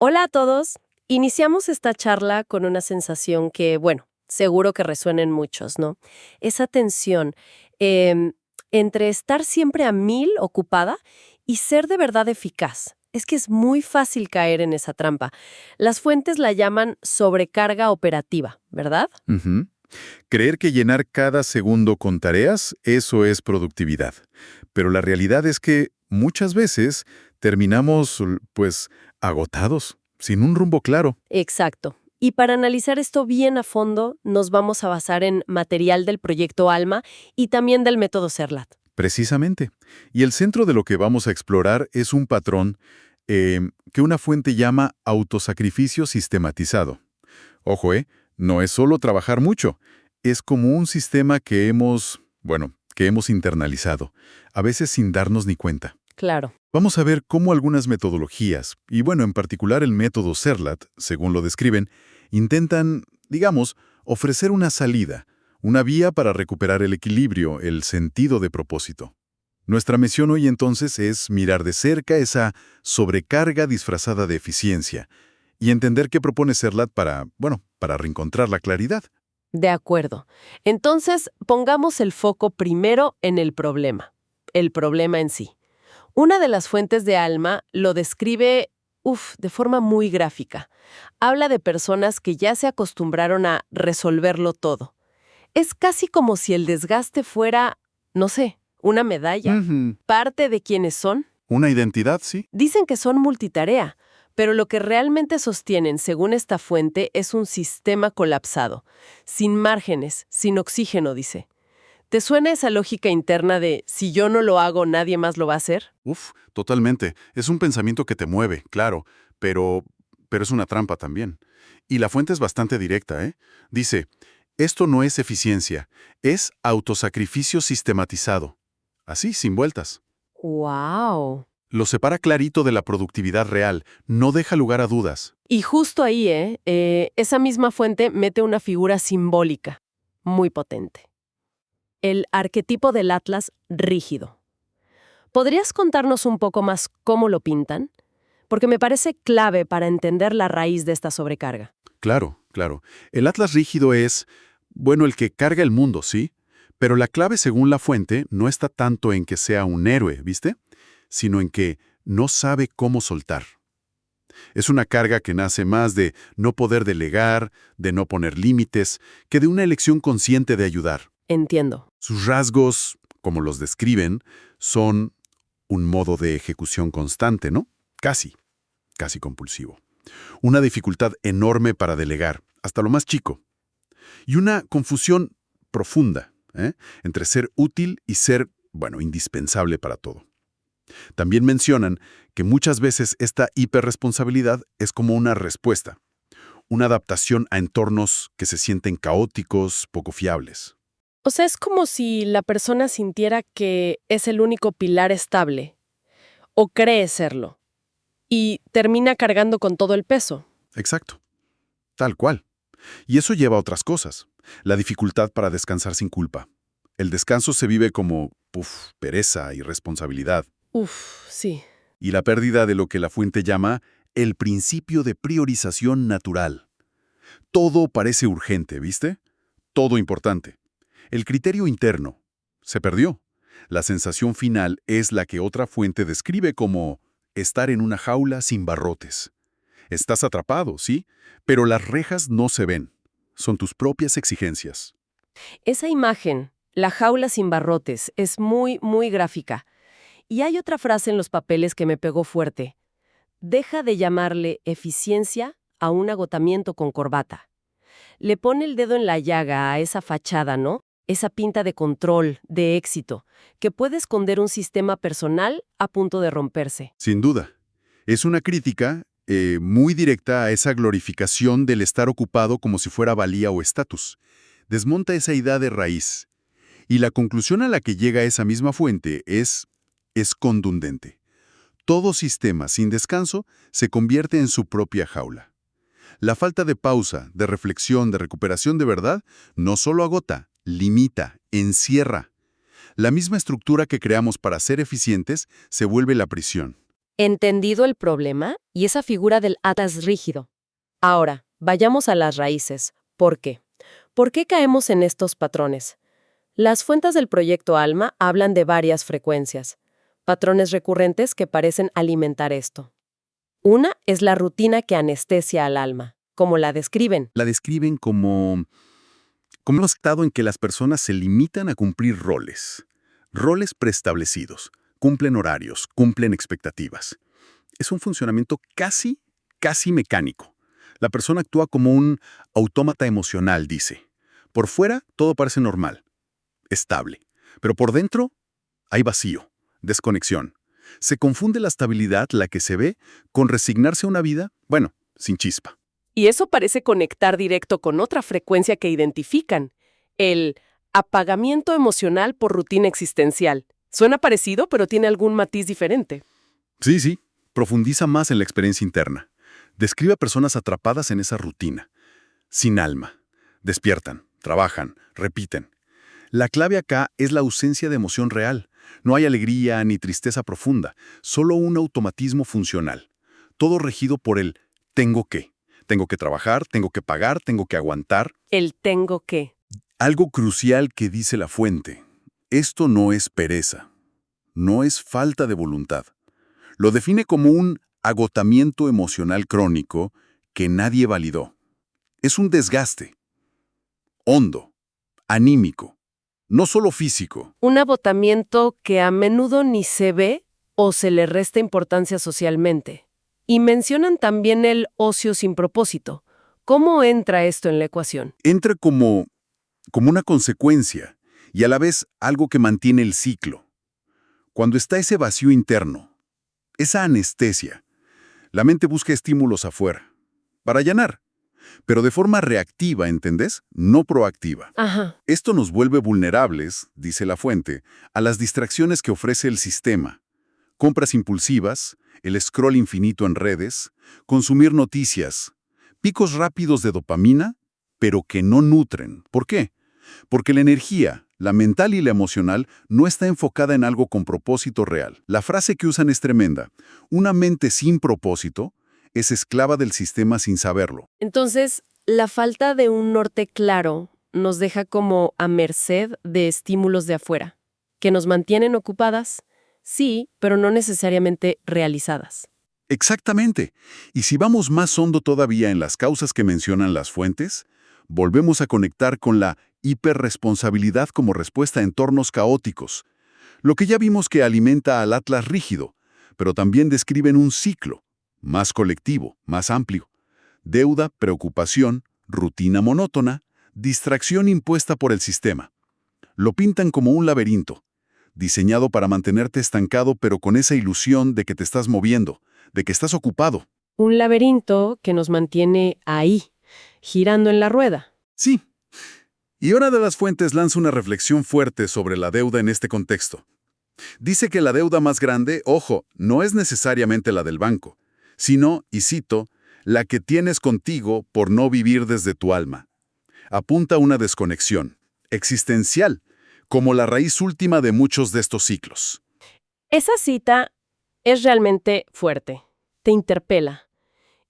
Hola a todos. Iniciamos esta charla con una sensación que, bueno, seguro que resuena en muchos, ¿no? Esa tensión em, entre estar siempre a mil ocupada y ser de verdad eficaz. Es que es muy fácil caer en esa trampa. Las fuentes la llaman sobrecarga operativa, ¿verdad? Ujú. Creer que llenar cada segundo con tareas, eso es productividad. Pero la realidad es que muchas veces terminamos, pues, agotados, sin un rumbo claro. Exacto. Y para analizar esto bien a fondo, nos vamos a basar en material del proyecto ALMA y también del método CERLAT. Precisamente. Y el centro de lo que vamos a explorar es un patrón que una fuente llama autosacrificio sistematizado. Ojo, no es solo trabajar mucho, es como un sistema que que hemos internalizado, a veces sin darnos ni cuenta. Claro. Vamos a ver cómo algunas metodologías, y bueno, en particular el método CERLAT, según lo describen, intentan, digamos, ofrecer una salida, una vía para recuperar el equilibrio, el sentido de propósito. Nuestra misión hoy entonces es mirar de cerca esa sobrecarga disfrazada de eficiencia y entender qué propone CERLAT para reencontrar la claridad. De acuerdo. Entonces, pongamos el foco primero en el problema en sí. Una de las fuentes de Alma lo describe, de forma muy gráfica. Habla de personas que ya se acostumbraron a resolverlo todo. Es casi como si el desgaste fuera, no sé, una medalla, Ujú. parte de quienes son. Una identidad, sí. Dicen que son multitarea, pero lo que realmente sostienen, según esta fuente, es un sistema colapsado, sin márgenes, sin oxígeno, dice. ¿Te suena esa lógica interna de si yo no lo hago, nadie más lo va a hacer? Totalmente. Es un pensamiento que te mueve, claro, pero, pero es una trampa también. Y la fuente es bastante directa, ¿eh? Dice, esto no es eficiencia, es autosacrificio sistematizado. Así, sin vueltas. ¡Wow! Lo separa clarito de la productividad real, no deja lugar a dudas. Y justo ahí, esa misma fuente mete una figura simbólica, muy potente. El arquetipo del Atlas rígido. ¿Podrías contarnos un poco más cómo lo pintan? Porque me parece clave para entender la raíz de esta sobrecarga. Claro, claro. El Atlas rígido es, bueno, el que carga el mundo, ¿sí? Pero la clave, según la fuente, no está tanto en que sea un héroe, ¿viste? Sino en que no sabe cómo soltar. Es una carga que nace más de no poder delegar, de no poner límites, que de una elección consciente de ayudar. Entiendo. Sus rasgos, como los describen, son un modo de ejecución constante, ¿no? Casi compulsivo. Una dificultad enorme para delegar, hasta lo más chico. Y una confusión profunda, entre ser útil y ser, indispensable para todo. También mencionan que muchas veces esta hiperresponsabilidad es como una respuesta, una adaptación a entornos que se sienten caóticos, poco fiables. O sea, es como si la persona sintiera que es el único pilar estable, o cree serlo, y termina cargando con todo el peso. Exacto, tal cual. Y eso lleva a otras cosas. La dificultad para descansar sin culpa. El descanso se vive como, pereza y responsabilidad. Sí. Y la pérdida de lo que la fuente llama el principio de priorización natural. Todo parece urgente, ¿viste? Todo importante. El criterio interno se perdió. La sensación final es la que otra fuente describe como estar en una jaula sin barrotes. Estás atrapado, sí, pero las rejas no se ven. Son tus propias exigencias. Esa imagen, la jaula sin barrotes, es muy, muy gráfica. Y hay otra frase en los papeles que me pegó fuerte. Deja de llamarle eficiencia a un agotamiento con corbata. Le pone el dedo en la llaga a esa fachada, ¿no? Esa pinta de control, de éxito, que puede esconder un sistema personal a punto de romperse. Sin duda. Es una crítica muy directa a esa glorificación del estar ocupado como si fuera valía o estatus. Desmonta esa idea de raíz. Y la conclusión a la que llega esa misma fuente es contundente. Todo sistema sin descanso se convierte en su propia jaula. La falta de pausa, de reflexión, de recuperación de verdad, no solo agota, limita, encierra. La misma estructura que creamos para ser eficientes se vuelve la prisión. Entendido el problema y esa figura del atlas rígido. Ahora, vayamos a las raíces. ¿Por qué? ¿Por qué caemos en estos patrones? Las fuentes del proyecto ALMA hablan de varias frecuencias, patrones recurrentes que parecen alimentar esto. Una es la rutina que anestesia al alma, como la describen. La describen como un estado en que las personas se limitan a cumplir roles preestablecidos, cumplen horarios, cumplen expectativas. Es un funcionamiento casi mecánico. La persona actúa como un autómata emocional, dice. Por fuera, todo parece normal, estable, pero por dentro hay vacío, desconexión. Se confunde la estabilidad, la que se ve, con resignarse a una vida, bueno, sin chispa. Y eso parece conectar directo con otra frecuencia que identifican, el apagamiento emocional por rutina existencial. Suena parecido, pero tiene algún matiz diferente. Sí, profundiza más en la experiencia interna. Describe a personas atrapadas en esa rutina, sin alma. Despiertan, trabajan, repiten. La clave acá es la ausencia de emoción real. No hay alegría ni tristeza profunda, solo un automatismo funcional. Todo regido por el tengo que. Tengo que trabajar, tengo que pagar, tengo que aguantar. El tengo que. Algo crucial que dice la fuente. Esto no es pereza, no es falta de voluntad. Lo define como un agotamiento emocional crónico que nadie validó. Es un desgaste, hondo, anímico, no solo físico. Un agotamiento que a menudo ni se ve o se le resta importancia socialmente. Y mencionan también el ocio sin propósito. ¿Cómo entra esto en la ecuación? Entra como una consecuencia y a la vez algo que mantiene el ciclo. Cuando está ese vacío interno, esa anestesia, la mente busca estímulos afuera, para llenar, pero de forma reactiva, ¿entendés? No proactiva. Ajá. Esto nos vuelve vulnerables, dice la fuente, a las distracciones que ofrece el sistema. Compras impulsivas, el scroll infinito en redes, consumir noticias, picos rápidos de dopamina, pero que no nutren. ¿Por qué? Porque la energía, la mental y la emocional, no está enfocada en algo con propósito real. La frase que usan es tremenda. Una mente sin propósito es esclava del sistema sin saberlo. Entonces, la falta de un norte claro nos deja como a merced de estímulos de afuera, que nos mantienen ocupadas, sí, pero no necesariamente realizadas. Exactamente. Y si vamos más hondo todavía en las causas que mencionan las fuentes, volvemos a conectar con la hiperresponsabilidad como respuesta a entornos caóticos, lo que ya vimos que alimenta al atlas rígido, pero también describen un ciclo, más colectivo, más amplio. Deuda, preocupación, rutina monótona, distracción impuesta por el sistema. Lo pintan como un laberinto, diseñado para mantenerte estancado pero con esa ilusión de que te estás moviendo, de que estás ocupado. Un laberinto que nos mantiene ahí, girando en la rueda. Sí. Y una de las fuentes lanza una reflexión fuerte sobre la deuda en este contexto. Dice que la deuda más grande, ojo, no es necesariamente la del banco, sino, y cito, la que tienes contigo por no vivir desde tu alma. Apunta a una desconexión existencial, como la raíz última de muchos de estos ciclos. Esa cita es realmente fuerte, te interpela,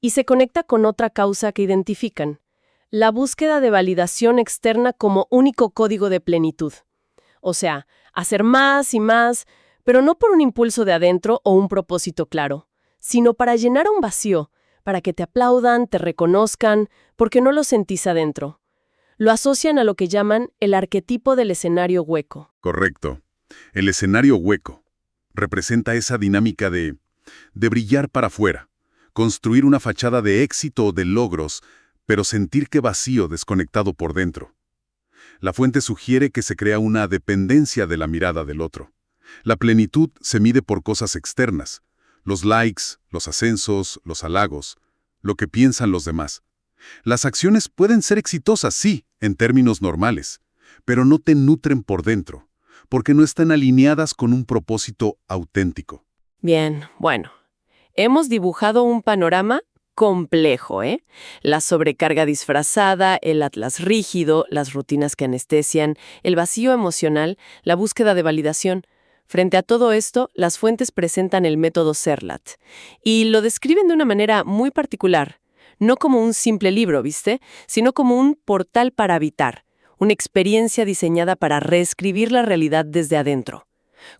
y se conecta con otra causa que identifican, la búsqueda de validación externa como único código de plenitud. O sea, hacer más y más, pero no por un impulso de adentro o un propósito claro, sino para llenar un vacío, para que te aplaudan, te reconozcan, porque no lo sentís adentro. Lo asocian a lo que llaman el arquetipo del escenario hueco. Correcto. El escenario hueco representa esa dinámica de brillar para afuera, construir una fachada de éxito o de logros, pero sentir que vacío, desconectado por dentro. La fuente sugiere que se crea una dependencia de la mirada del otro. La plenitud se mide por cosas externas, los likes, los ascensos, los halagos, lo que piensan los demás. Las acciones pueden ser exitosas, sí, en términos normales, pero no te nutren por dentro, porque no están alineadas con un propósito auténtico. Bien, bueno, hemos dibujado un panorama complejo, ¿eh? La sobrecarga disfrazada, el atlas rígido, las rutinas que anestesian, el vacío emocional, la búsqueda de validación. Frente a todo esto, las fuentes presentan el método Serlat y lo describen de una manera muy particular, no como un simple libro, ¿viste? Sino como un portal para habitar, una experiencia diseñada para reescribir la realidad desde adentro.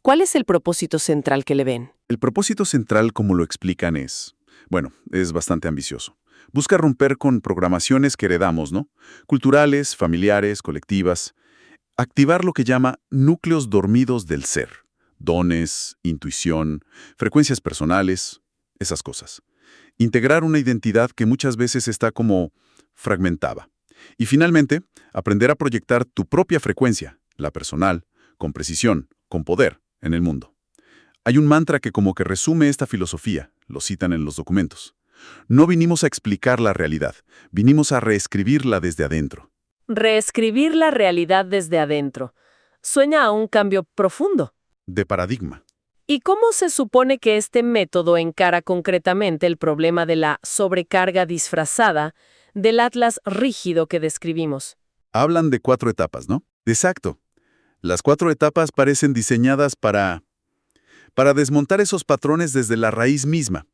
¿Cuál es el propósito central que le ven? El propósito central, como lo explican, es bastante ambicioso. Busca romper con programaciones que heredamos, ¿no? Culturales, familiares, colectivas. Activar lo que llama núcleos dormidos del ser. Dones, intuición, frecuencias personales, esas cosas. Integrar una identidad que muchas veces está como fragmentada. Y finalmente, aprender a proyectar tu propia frecuencia, la personal, con precisión, con poder, en el mundo. Hay un mantra que como que resume esta filosofía, lo citan en los documentos. No vinimos a explicar la realidad, vinimos a reescribirla desde adentro. Reescribir la realidad desde adentro. Sueña a un cambio profundo. De paradigma. ¿Y cómo se supone que este método encara concretamente el problema de la sobrecarga disfrazada del atlas rígido que describimos? Hablan de 4 etapas, ¿no? Exacto. Las 4 etapas parecen diseñadas para desmontar esos patrones desde la raíz misma.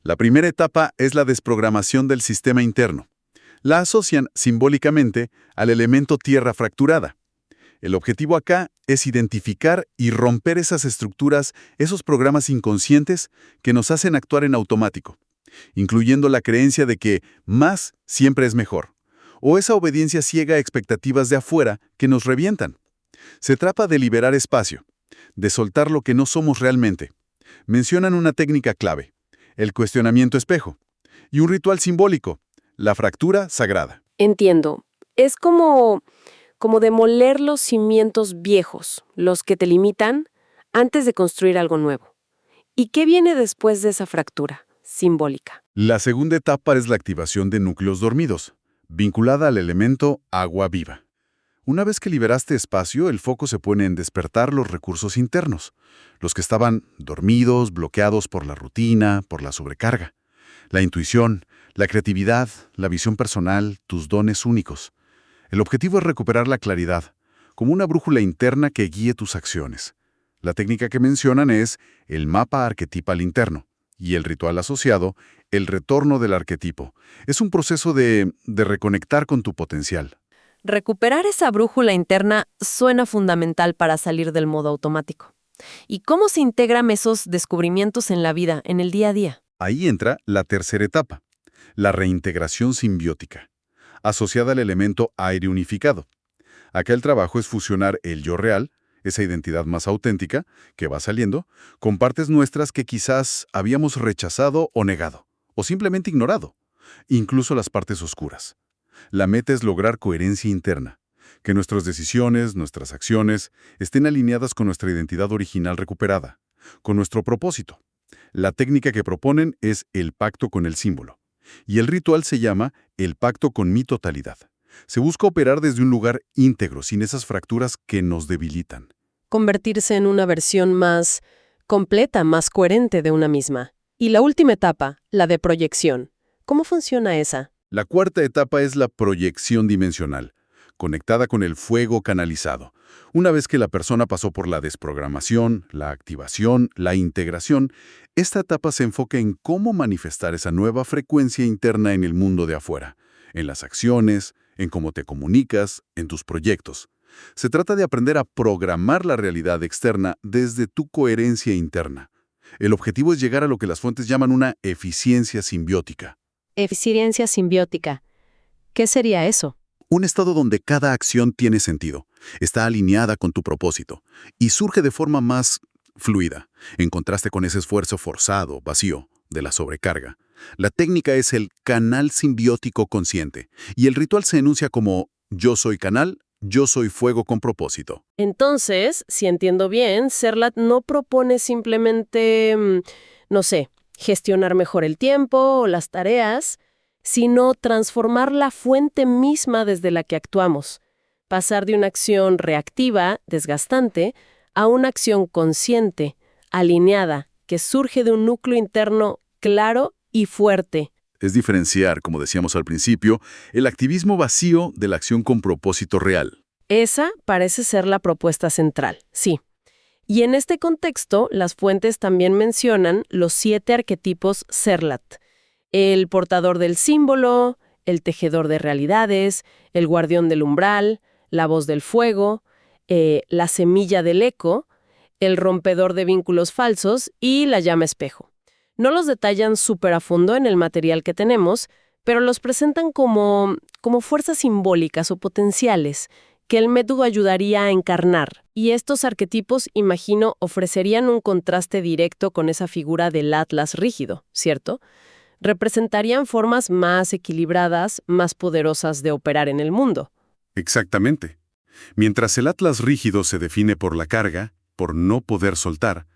La primera etapa es la desprogramación del sistema interno. La asocian simbólicamente al elemento tierra fracturada. El objetivo acá es identificar y romper esas estructuras, esos programas inconscientes que nos hacen actuar en automático, incluyendo la creencia de que más siempre es mejor, o esa obediencia ciega a expectativas de afuera que nos revientan. Se trata de liberar espacio, de soltar lo que no somos realmente. Mencionan una técnica clave, el cuestionamiento espejo, y un ritual simbólico, la fractura sagrada. Entiendo. Es como demoler los cimientos viejos, los que te limitan, antes de construir algo nuevo. ¿Y qué viene después de esa fractura simbólica? La segunda etapa es la activación de núcleos dormidos, vinculada al elemento agua viva. Una vez que liberaste espacio, el foco se pone en despertar los recursos internos, los que estaban dormidos, bloqueados por la rutina, por la sobrecarga. La intuición, la creatividad, la visión personal, tus dones únicos. El objetivo es recuperar la claridad, como una brújula interna que guíe tus acciones. La técnica que mencionan es el mapa arquetipal interno, y el ritual asociado, el retorno del arquetipo. Es un proceso de reconectar con tu potencial. Recuperar esa brújula interna suena fundamental para salir del modo automático. ¿Y cómo se integran esos descubrimientos en la vida, en el día a día? Ahí entra la tercera etapa, la reintegración simbiótica, asociada al elemento aire unificado. Acá el trabajo es fusionar el yo real, esa identidad más auténtica que va saliendo, con partes nuestras que quizás habíamos rechazado o negado, o simplemente ignorado, incluso las partes oscuras. La meta es lograr coherencia interna, que nuestras decisiones, nuestras acciones, estén alineadas con nuestra identidad original recuperada, con nuestro propósito. La técnica que proponen es el pacto con el símbolo, y el ritual se llama el pacto con mi totalidad. Se busca operar desde un lugar íntegro, sin esas fracturas que nos debilitan. Convertirse en una versión más completa, más coherente de una misma. Y la última etapa, la de proyección. ¿Cómo funciona esa? La cuarta etapa es la proyección dimensional, conectada con el fuego canalizado. Una vez que la persona pasó por la desprogramación, la activación, la integración, esta etapa se enfoca en cómo manifestar esa nueva frecuencia interna en el mundo de afuera, en las acciones, en cómo te comunicas, en tus proyectos. Se trata de aprender a programar la realidad externa desde tu coherencia interna. El objetivo es llegar a lo que las fuentes llaman una eficiencia simbiótica. Eficiencia simbiótica. ¿Qué sería eso? Un estado donde cada acción tiene sentido, está alineada con tu propósito y surge de forma más fluida, en contraste con ese esfuerzo forzado, vacío, de la sobrecarga. La técnica es el canal simbiótico consciente y el ritual se enuncia como yo soy canal, yo soy fuego con propósito. Entonces, si entiendo bien, Serlat no propone simplemente, no sé, gestionar mejor el tiempo o las tareas, sino transformar la fuente misma desde la que actuamos, pasar de una acción reactiva, desgastante, a una acción consciente, alineada, que surge de un núcleo interno claro y fuerte. Es diferenciar, como decíamos al principio, el activismo vacío de la acción con propósito real. Esa parece ser la propuesta central, sí. Y en este contexto, las fuentes también mencionan los 7 arquetipos Serlat: el portador del símbolo, el tejedor de realidades, el guardián del umbral, la voz del fuego, la semilla del eco, el rompedor de vínculos falsos y la llama espejo. No los detallan súper a fondo en el material que tenemos, pero los presentan como fuerzas simbólicas o potenciales que el método ayudaría a encarnar. Y estos arquetipos, imagino, ofrecerían un contraste directo con esa figura del Atlas rígido, ¿cierto? Representarían formas más equilibradas, más poderosas de operar en el mundo. Exactamente. Mientras el Atlas rígido se define por la carga, por no poder soltar,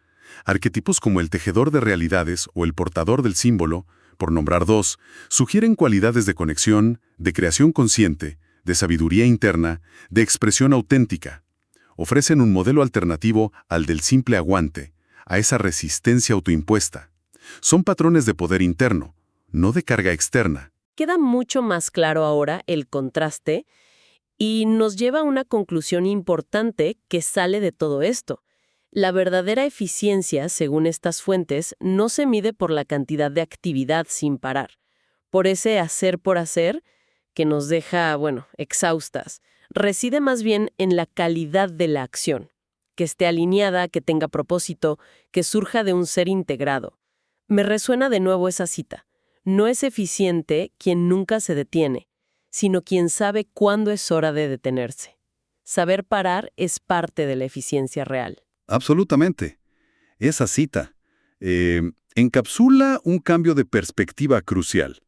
arquetipos como el tejedor de realidades o el portador del símbolo, por nombrar 2, sugieren cualidades de conexión, de creación consciente, de sabiduría interna, de expresión auténtica. Ofrecen un modelo alternativo al del simple aguante, a esa resistencia autoimpuesta. Son patrones de poder interno, no de carga externa. Queda mucho más claro ahora el contraste y nos lleva a una conclusión importante que sale de todo esto. La verdadera eficiencia, según estas fuentes, no se mide por la cantidad de actividad sin parar, por ese hacer por hacer que nos deja, exhaustas. Reside más bien en la calidad de la acción, que esté alineada, que tenga propósito, que surja de un ser integrado. Me resuena de nuevo esa cita. No es eficiente quien nunca se detiene, sino quien sabe cuándo es hora de detenerse. Saber parar es parte de la eficiencia real. Absolutamente. Esa cita encapsula un cambio de perspectiva crucial.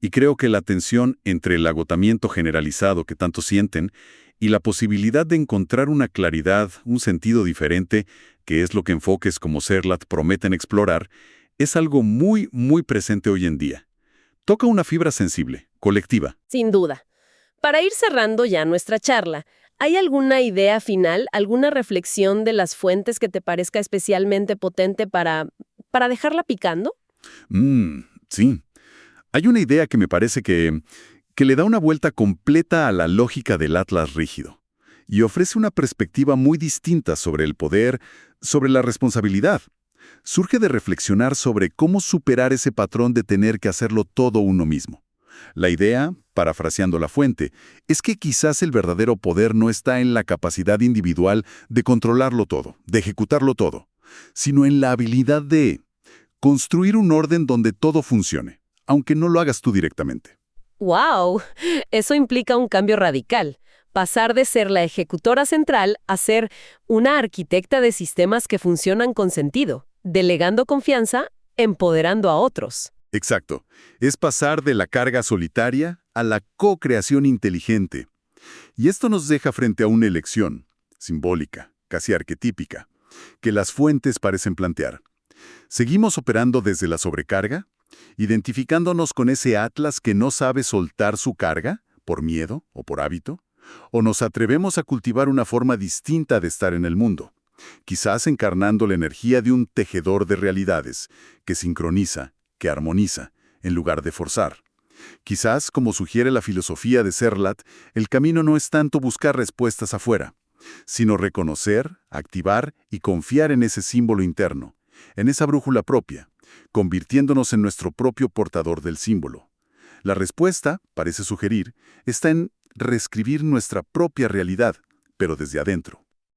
Y creo que la tensión entre el agotamiento generalizado que tanto sienten y la posibilidad de encontrar una claridad, un sentido diferente, que es lo que enfoques como Serlat prometen explorar, es algo muy, muy presente hoy en día. Toca una fibra sensible, colectiva. Sin duda. Para ir cerrando ya nuestra charla, ¿hay alguna idea final, alguna reflexión de las fuentes que te parezca especialmente potente para dejarla picando? Sí. Hay una idea que me parece que le da una vuelta completa a la lógica del Atlas rígido y ofrece una perspectiva muy distinta sobre el poder, sobre la responsabilidad. Surge de reflexionar sobre cómo superar ese patrón de tener que hacerlo todo uno mismo. La idea, parafraseando la fuente, es que quizás el verdadero poder no está en la capacidad individual de controlarlo todo, de ejecutarlo todo, sino en la habilidad de construir un orden donde todo funcione, aunque no lo hagas tú directamente. ¡Wow! Eso implica un cambio radical. Pasar de ser la ejecutora central a ser una arquitecta de sistemas que funcionan con sentido, delegando confianza, empoderando a otros. Exacto. Es pasar de la carga solitaria a la co-creación inteligente. Y esto nos deja frente a una elección, simbólica, casi arquetípica, que las fuentes parecen plantear. ¿Seguimos operando desde la sobrecarga? ¿Identificándonos con ese Atlas que no sabe soltar su carga, por miedo o por hábito? ¿O nos atrevemos a cultivar una forma distinta de estar en el mundo? Quizás encarnando la energía de un tejedor de realidades, que sincroniza, que armoniza, en lugar de forzar. Quizás, como sugiere la filosofía de Serlat, el camino no es tanto buscar respuestas afuera, sino reconocer, activar y confiar en ese símbolo interno, en esa brújula propia, convirtiéndonos en nuestro propio portador del símbolo. La respuesta, parece sugerir, está en reescribir nuestra propia realidad, pero desde adentro.